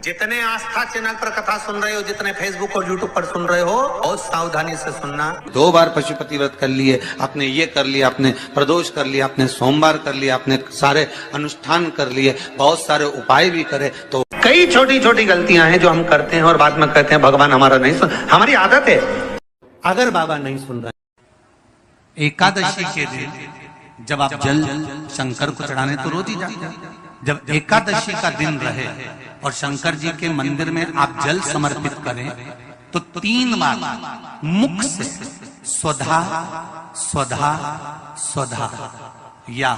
जितने आस्था चैनल पर कथा सुन रहे हो, जितने फेसबुक और यूट्यूब पर सुन रहे हो, बहुत सावधानी से सुनना। 2 बार पशुपति व्रत कर लिए आपने, ये कर लिया आपने, प्रदोष कर लिया आपने, सोमवार कर लिया आपने, सारे अनुष्ठान कर लिए, बहुत सारे उपाय भी करे, तो कई छोटी छोटी गलतियां हैं जो हम करते हैं और बाद में कहते हैं भगवान हमारा नहीं सुन। हमारी आदत है, अगर बाबा नहीं सुन रहे। एकादशी के दिन जब आप जल शंकर को चढ़ाने तो रोज ही जाते हैं। जब एकादशी का दिन रहे और शंकर जी के मंदिर में आप जल समर्पित करें तो 3 बार मुख से स्वधा स्वधा स्वधा या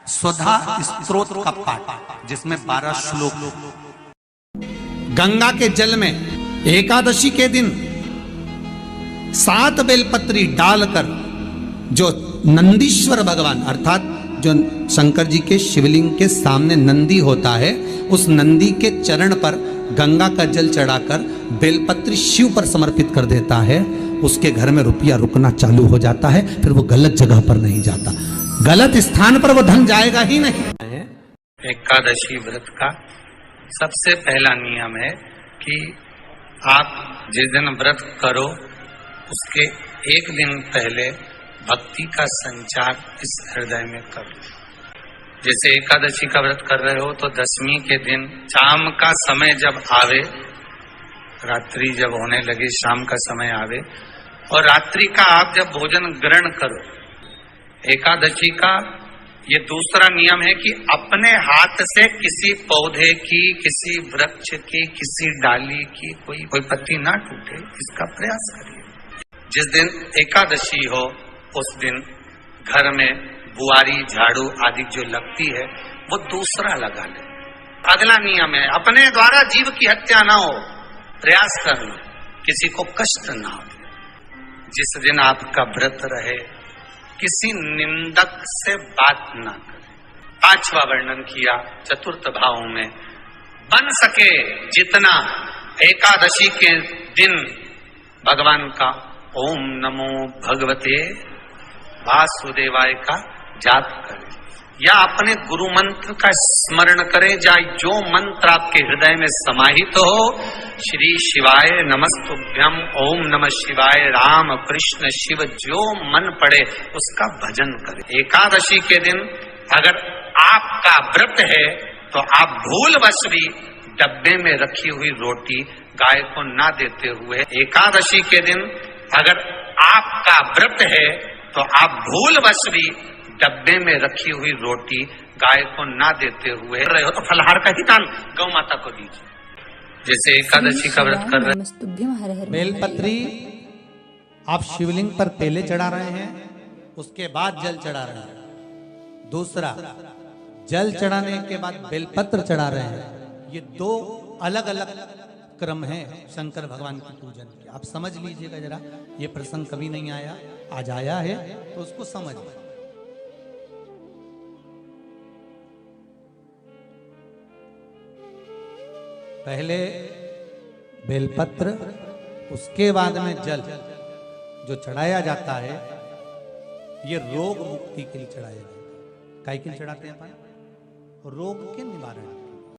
स्वधा स्तोत्र का पाठ, जिसमें 12 श्लोक। गंगा के जल में एकादशी के दिन 7 बेलपत्री डालकर जो नंदीश्वर भगवान अर्थात जो शंकर जी के शिवलिंग के सामने नंदी होता है, उस नंदी के चरण पर गंगा का जल चढ़ाकर बेलपत्री शिव पर समर्पित कर देता है, उसके घर में रुपया रुकना चालू हो जाता है। फिर वो गलत जगह पर नहीं जाता, गलत स्थान पर वो धन जाएगा ही नहीं। एकादशी व्रत का सबसे पहला नियम है कि आप जिस दिन व्रत करो उसके एक दिन पहले भक्ति का संचार इस हृदय में करो। जैसे एकादशी का व्रत कर रहे हो तो दशमी के दिन शाम का समय जब आवे, रात्रि जब होने लगे, शाम का समय आवे और रात्रि का आप जब भोजन ग्रहण करो, एकादशी का ये दूसरा नियम है कि अपने हाथ से किसी पौधे की, किसी वृक्ष की, किसी डाली की कोई पत्ती ना टूटे, इसका प्रयास करिए। जिस दिन एकादशी हो उस दिन घर में बुआरी, झाड़ू आदि जो लगती है वो दूसरा लगा ले। अगला नियम है अपने द्वारा जीव की हत्या ना हो, प्रयास करना, किसी को कष्ट ना हो। जिस दिन आपका व्रत रहे किसी निंदक से बात ना करें। 5वां वर्णन किया चतुर्थ भाव में, बन सके जितना एकादशी के दिन भगवान का ओम नमो भगवते वासुदेवाय का जाप करें या अपने गुरु मंत्र का स्मरण करें, चाहे जो मंत्र आपके हृदय में समाहित हो। श्री शिवाय नमस्तुभ्यम, ओम नमः शिवाय, राम कृष्ण शिव, जो मन पड़े उसका भजन करें। एकादशी के दिन अगर आपका व्रत है तो आप भूलवश भी डब्बे में रखी हुई रोटी गाय को ना देते हुए, एकादशी के दिन अगर आपका व्रत है तो आप भूलवश भी डब्बे में रखी हुई रोटी गाय को ना देते हुए रहे हो तो फलहार का ही दान गौ माता को दीजिए। जैसे एकादशी का व्रत कर रहे हैं, बेलपत्री आप शिवलिंग पर पहले चढ़ा रहे हैं, उसके बाद जल चढ़ा रहे हैं। दूसरा, जल चढ़ाने के बाद बेलपत्र चढ़ा रहे हैं। ये 2 अलग अलग क्रम है शंकर भगवान की पूजन के। आप समझ लीजिएगा जरा, ये प्रसंग कभी नहीं आया, आज आया है तो उसको समझ। पहले बेलपत्र, उसके बाद में जल जो चढ़ाया जाता है, ये रोग मुक्ति के लिए चढ़ाया जाता है। काय के लिए चढ़ाते हैं अपन? रोग के निवारण।